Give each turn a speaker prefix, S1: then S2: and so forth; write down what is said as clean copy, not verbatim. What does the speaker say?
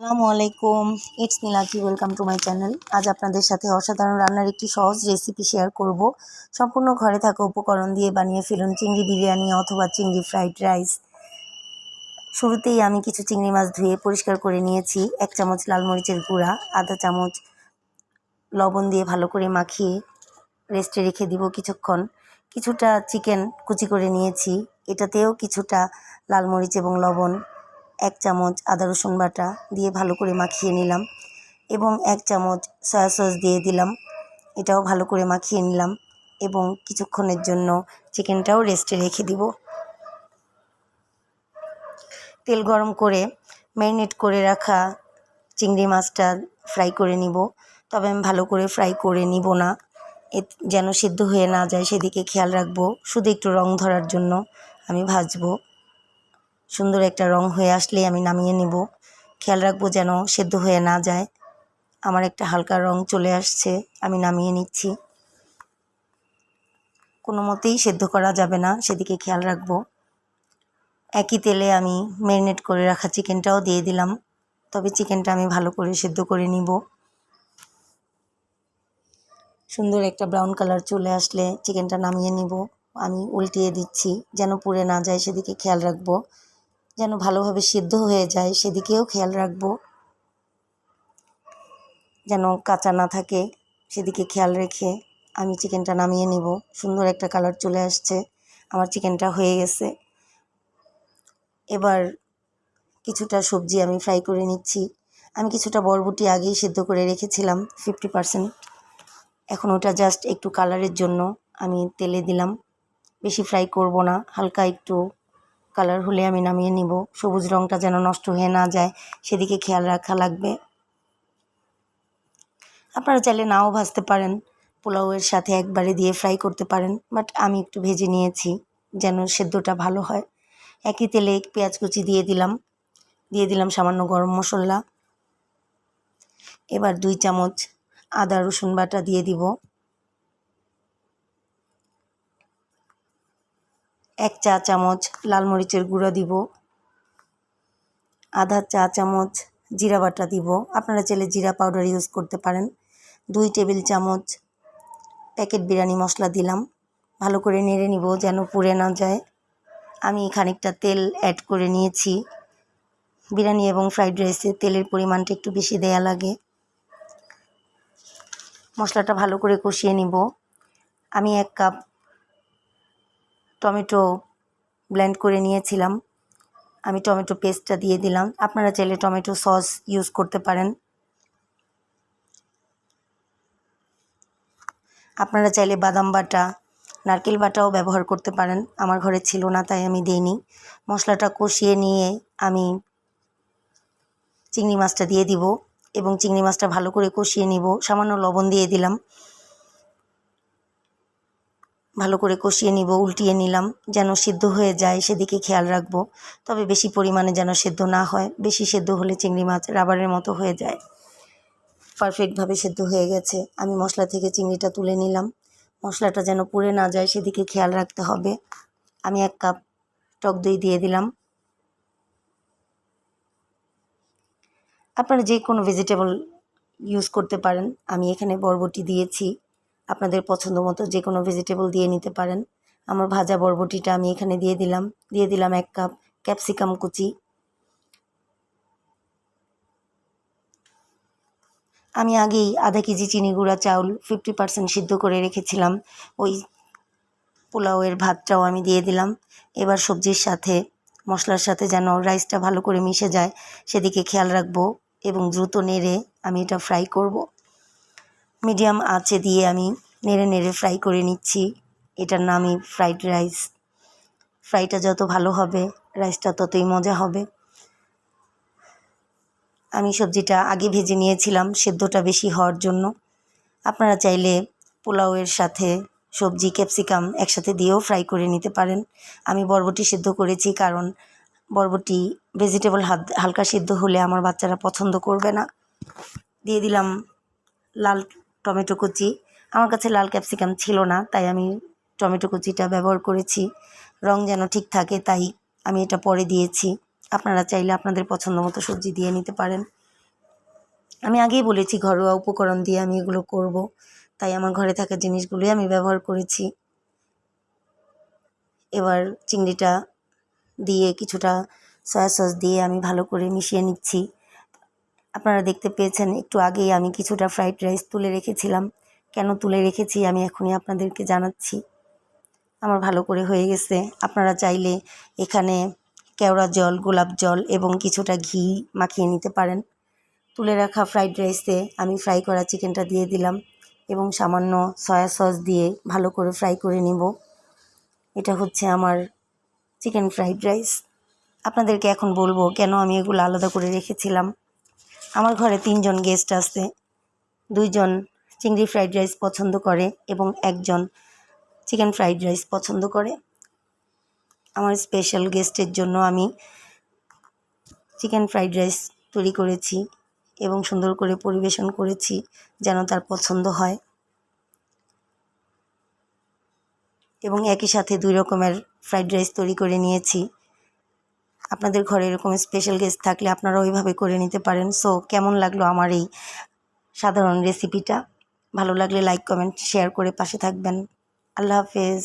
S1: আসসালামু আলাইকুম, it's Nilaki. Welcome to my channel. আজ আপনাদের সাথে অসাধারণ রান্নার একটি সহজ রেসিপি শেয়ার করব। সম্পূর্ণ ঘরে থাকা উপকরণ দিয়ে বানিয়ে ফেলুন চিংড়ি বিরিয়ানি অথবা চিংড়ি ফ্রাইড রাইস। শুরুতেই আমি কিছু চিংড়ি মাছ ধুয়ে পরিষ্কার করে নিয়েছি। 1 চামচ লাল মরিচের গুঁড়া, আধা চামচ লবণ দিয়ে ভালো করে মাখিয়ে রেস্টে রেখে দিব কিছুক্ষণ। কিছুটা চিকেন কুচি করে নিয়েছি, এটাতেও কিছুটা লাল মরিচ এবং লবণ, 1 চামচ আদা রসুন বাটা দিয়ে ভালো করে মাখিয়ে নিলাম এবং 1 চামচ সয়া সস দিয়ে দিলাম। এটাও ভালো করে মাখিয়ে নিলাম এবং কিছুক্ষণের জন্য চিকেনটাও রেস্টে রেখে দিব। তেল গরম করে ম্যারিনেট করে রাখা চিংড়ি মাছটা ফ্রাই করে নিব। তবে আমি ভালো করে ফ্রাই করে নিব না, যেন সিদ্ধ হয়ে না যায় সেদিকে খেয়াল রাখবো। শুধু একটু রং ধরার জন্য আমি ভাজবো। সুন্দর একটা রং হয়ে আসলে আমি নামিয়ে নিব। খেয়াল রাখবো যেন সেদ্ধ হয়ে না যায়। আমার একটা হালকা রং চলে আসছে, আমি নামিয়ে নিচ্ছি। কোনো মতেই সেদ্ধ করা যাবে না, সেদিকে খেয়াল রাখবো। একই তেলে আমি ম্যারিনেট করে রাখা চিকেনটাও দিয়ে দিলাম। তবে চিকেনটা আমি ভালো করে সেদ্ধ করে নিব। সুন্দর একটা ব্রাউন কালার চলে আসলে চিকেনটা নামিয়ে নিব। আমি উল্টিয়ে দিচ্ছি যেন পুড়ে না যায়, সেদিকে খেয়াল রাখবো। যেন ভালোভাবে সিদ্ধ হয়ে যায় সেদিকেও খেয়াল রাখবো, যেন কাঁচা না থাকে সেদিকে খেয়াল রেখে আমি চিকেনটা নামিয়ে নিব। সুন্দর একটা কালার চলে আসছে, আমার চিকেনটা হয়ে গেছে। এবার কিছুটা সবজি আমি ফ্রাই করে নিচ্ছি। আমি কিছুটা বরবটি আগেই সিদ্ধ করে রেখেছিলাম 50%। এখন ওটা জাস্ট একটু কালারের জন্য আমি তেলে দিলাম। বেশি ফ্রাই করব না, হালকা একটু কালার হলে আমি নামিয়ে নিব। সবুজ রঙটা যেন নষ্ট হয়ে না যায় সেদিকে খেয়াল রাখা লাগবে। আপনারা চাইলে নাও ভাজতে পারেন, পোলাওয়ের সাথে একবারে দিয়ে ফ্রাই করতে পারেন, বাট আমি একটু ভেজে নিয়েছি যেন সেদ্ধটা ভালো হয়। একই তেলে পেঁয়াজ কুচি দিয়ে দিলাম সামান্য গরম মশলা। এবার 2 চামচ আদা রসুন বাটা দিয়ে দিব। 1 চা চামচ লাল মরিচের গুঁড়া দিব। আধা চা চামচ জিরা বাটা দিব, আপনারা চাইলে জিরা পাউডার ইউজ করতে পারেন। 2 টেবিল চামচ প্যাকেট বিরিয়ানি মশলা দিলাম। ভালো করে নেড়ে নিব যেন পুড়ে না যায়। আমি খানিকটা তেল অ্যাড করে নিয়েছি। বিরিয়ানি এবং ফ্রাইড রাইসে তেলের পরিমাণটা একটু বেশি দেয়া লাগে। মশলাটা ভালো করে কষিয়ে নিব। আমি 1 কাপ টমেটো ব্লেন্ড করে নিয়েছিলাম, আমি টমেটো পেস্টটা দিয়ে দিলাম। আপনারা চাইলে টমেটো সস ইউজ করতে পারেন। আপনারা চাইলে বাদাম বাটা, নারকেল বাটাও ব্যবহার করতে পারেন। আমার ঘরে ছিল না তাই আমি দিইনি। মশলাটা কষিয়ে নিয়ে আমি চিংড়ি মাছটা দিয়ে দিব এবং চিংড়ি মাছটা ভালো করে কষিয়ে নিব। সামান্য লবণ দিয়ে দিলাম, ভালো করে কষিয়ে নিব। উল্টিয়ে নিলাম যেন সিদ্ধ হয়ে যায় সেদিকে খেয়াল রাখবো। তবে বেশি পরিমাণে যেন সেদ্ধ না হয়, বেশি সেদ্ধ হলে চিংড়ি মাছ রাবারের মতো হয়ে যায়। পারফেক্টভাবে সেদ্ধ হয়ে গেছে, আমি মশলা থেকে চিংড়িটা তুলে নিলাম। মশলাটা যেন পুড়ে না যায় সেদিকে খেয়াল রাখতে হবে। আমি 1 কাপ টক দই দিয়ে দিলাম। আপনারা যে কোনো ভেজিটেবল ইউজ করতে পারেন, আমি এখানে বরবটি দিয়েছি। আপনাদের পছন্দ মতো যে কোনো ভেজিটেবল দিয়ে নিতে পারেন। আমার ভাজা বরবটিটা আমি এখানে দিয়ে দিলাম 1 কাপ ক্যাপসিকাম কুচি। আমি আগেই আধা কেজি চিনি গুঁড়া চাউল 50% সিদ্ধ করে রেখেছিলাম, ওই পোলাওয়ের ভাতটাও আমি দিয়ে দিলাম। এবার সবজির সাথে মশলার সাথে যেন রাইসটা ভালো করে মিশে যায় সেদিকে খেয়াল রাখবো এবং দ্রুত নেড়ে আমি এটা ফ্রাই করব। মিডিয়াম আঁচে দিয়ে আমি নেড়ে নেড়ে ফ্রাই করে নিচ্ছি। এটার নামই ফ্রাইড রাইস। ফ্রাইটা যত ভালো হবে রাইসটা ততই মজা হবে। আমি সবজিটা আগে ভেজে নিয়েছিলাম সেদ্ধটা বেশি হওয়ার জন্য। আপনারা চাইলে পোলাওয়ের সাথে সবজি ক্যাপসিকাম একসাথে দিয়েও ফ্রাই করে নিতে পারেন। আমি বরবটি সিদ্ধ করেছি কারণ বরবটি ভেজিটেবল হালকা সিদ্ধ হলে আমার বাচ্চারা পছন্দ করবে না। দিয়ে দিলাম লাল টমেটো কুচি। আমার কাছে লাল ক্যাপসিকাম ছিল না তাই আমি টমেটো কুচিটা ব্যবহার করেছি। রং যেন ঠিক থাকে তাই আমি এটা পরে দিয়েছি। আপনারা চাইলে আপনাদের পছন্দ মতো সবজি দিয়ে নিতে পারেন। আমি আগেই বলেছি ঘরোয়া উপকরণ দিয়ে আমি এগুলো করব, তাই আমার ঘরে থাকা জিনিসগুলোই আমি ব্যবহার করেছি। এবার চিংড়িটা দিয়ে কিছুটা সয়া সস দিয়ে আমি ভালো করে মিশিয়ে নিচ্ছি। আপনারা দেখতে পেয়েছেন একটু আগেই আমি কিছুটা ফ্রাইড রাইস তুলে রেখেছিলাম। কেন তুলে রেখেছি আমি এখনই আপনাদেরকে জানাচ্ছি। আমার ভালো করে হয়ে গেছে। আপনারা চাইলে এখানে কেওড়া জল, গোলাপ জল এবং কিছুটা ঘি মাখিয়ে নিতে পারেন। তুলে রাখা ফ্রাইড রাইসে আমি ফ্রাই করা চিকেনটা দিয়ে দিলাম এবং সামান্য সয়া সস দিয়ে ভালো করে ফ্রাই করে নিব। এটা হচ্ছে আমার চিকেন ফ্রাইড রাইস। আপনাদেরকে এখন বলবো কেন আমি এগুলো আলাদা করে রেখেছিলাম। আমার ঘরে 3 জন গেস্ট আছে। 2 জন চিংড়ি ফ্রাইড রাইস পছন্দ করে এবং 1 জন চিকেন ফ্রাইড রাইস পছন্দ করে। আমার স্পেশাল গেস্টের জন্য আমি চিকেন ফ্রাইড রাইস তৈরি করেছি এবং সুন্দর করে পরিবেশন করেছি যেন তার পছন্দ হয়। এবং একই সাথে 2 রকমের ফ্রাইড রাইস তৈরি করে নিয়েছি। আপনাদের ঘরে এরকম স্পেশাল গেস্ট থাকলে আপনারা ওইভাবে করে নিতে পারেন। সো কেমন লাগলো আমার এই সাধারণ রেসিপিটা? ভালো লাগলে লাইক, কমেন্ট, শেয়ার করে পাশে থাকবেন। আল্লাহ হাফেজ।